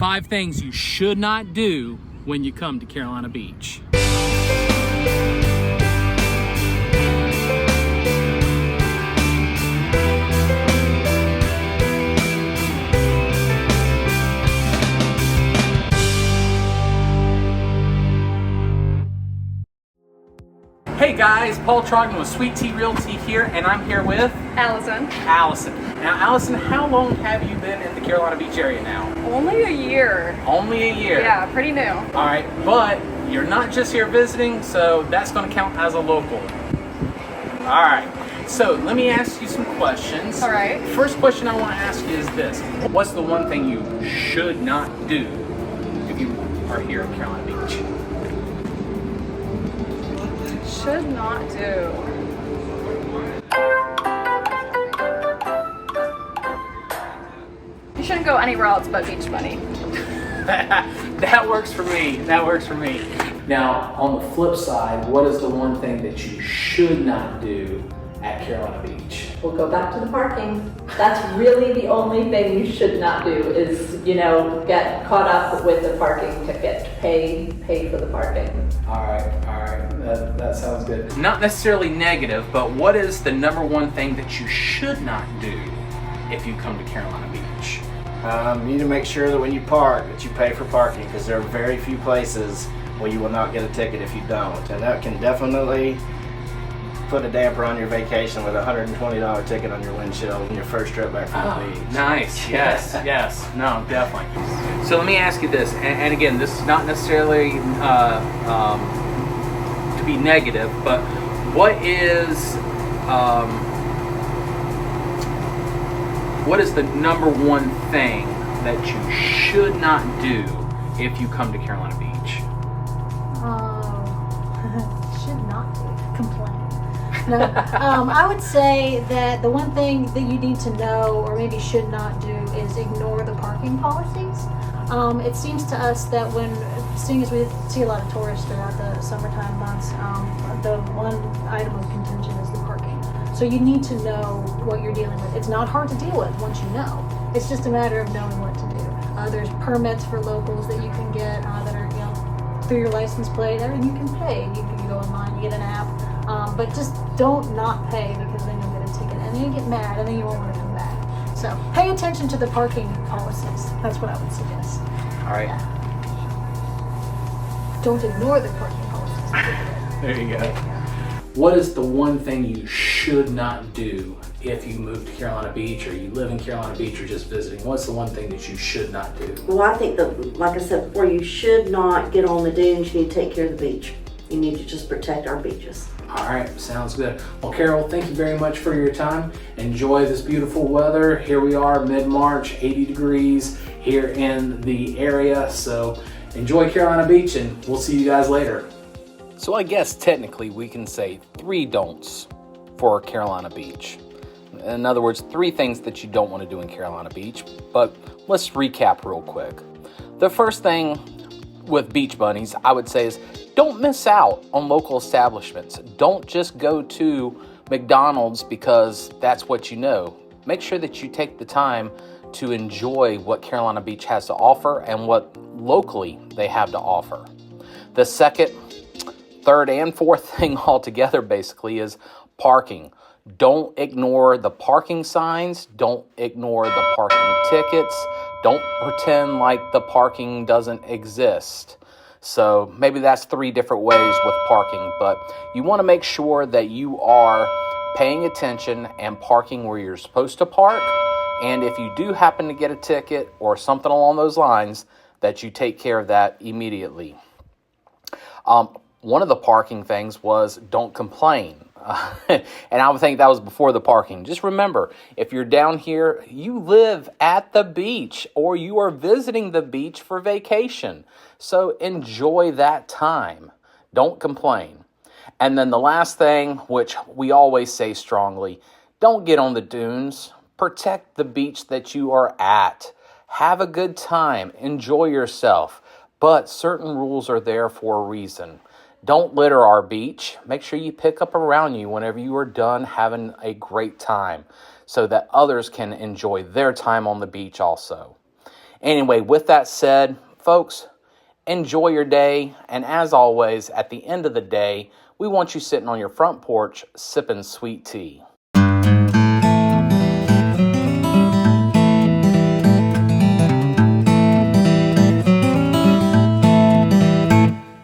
5 things you should not do when you come to Carolina Beach. Hey guys, Paul Trogdon with Sweet T Realty here, and I'm here with Allison. Now, Allison, how long have you been in the Carolina Beach area now? Only a year. Only a year? Yeah, pretty new. All right, but you're not just here visiting, so that's going to count as a local. All right, so let me ask you some questions. All right. First question I want to ask you is this. What's the one thing you should not do if you are here in Carolina Beach? Should not do. You shouldn't go anywhere else but beach bunny. That works for me. That works for me. Now, on the flip side, what is the one thing that you should not do at Carolina Beach? We'll go back to the parking. That's really the only thing you should not do is, get caught up with the parking ticket. Pay for the parking. All right. That sounds good. Not necessarily negative, but what is the number one thing that you should not do if you come to Carolina Beach? You need to make sure that when you park, that you pay for parking, because there are very few places where you will not get a ticket if you don't. And that can definitely put a damper on your vacation with a $120 ticket on your windshield on your first trip back from the beach. Nice. Yes. No, definitely. So let me ask you this, and again, this is not necessarily to be negative, but what is the number one thing that you should not do if you come to Carolina Beach? Should not do. Complain. No, I would say that the one thing that you need to know, or maybe should not do, is ignore the parking policies. It seems to us that seeing as we see a lot of tourists throughout the summertime months, the one item of contention is the parking. So you need to know what you're dealing with. It's not hard to deal with once you know. It's just a matter of knowing what to do. There's permits for locals that you can get that are, through your license plate, and you can pay. You can go online, you get an app. But just don't not pay, because then you'll get a ticket and then you get mad and then you won't want to come back. So pay attention to the parking policies. That's what I would suggest. All right. Yeah. Don't ignore the parking policies. There you go. What is the one thing you should not do if you move to Carolina Beach, or you live in Carolina Beach, or just visiting? What's the one thing that you should not do? Well, I think that, like I said before, you should not get on the dunes. You need to take care of the beach. You need to just protect our beaches. All right, sounds good. Well, Carol, thank you very much for your time. Enjoy this beautiful weather. Here we are, mid-March, 80 degrees here in the area. So enjoy Carolina Beach, and we'll see you guys later. So I guess technically we can say 3 don'ts for Carolina Beach. In other words, 3 things that you don't want to do in Carolina Beach, but let's recap real quick. The first thing with beach bunnies, I would say, is don't miss out on local establishments. Don't just go to McDonald's because that's what you know. Make sure that you take the time to enjoy what Carolina Beach has to offer and what locally they have to offer. The second, third, and fourth thing altogether basically is parking. Don't ignore the parking signs. Don't ignore the parking tickets. Don't pretend like the parking doesn't exist. So maybe that's 3 different ways with parking, but you want to make sure that you are paying attention and parking where you're supposed to park. And if you do happen to get a ticket or something along those lines, that you take care of that immediately. One of the parking things was don't complain. And I would think that was before the parking. Just remember, if you're down here, you live at the beach or you are visiting the beach for vacation. So enjoy that time. Don't complain. And then the last thing, which we always say strongly, don't get on the dunes. Protect the beach that you are at. Have a good time. Enjoy yourself. But certain rules are there for a reason. Don't litter our beach. Make sure you pick up around you whenever you are done having a great time so that others can enjoy their time on the beach also. Anyway, with that said, folks, enjoy your day. And as always, at the end of the day, we want you sitting on your front porch sipping sweet tea.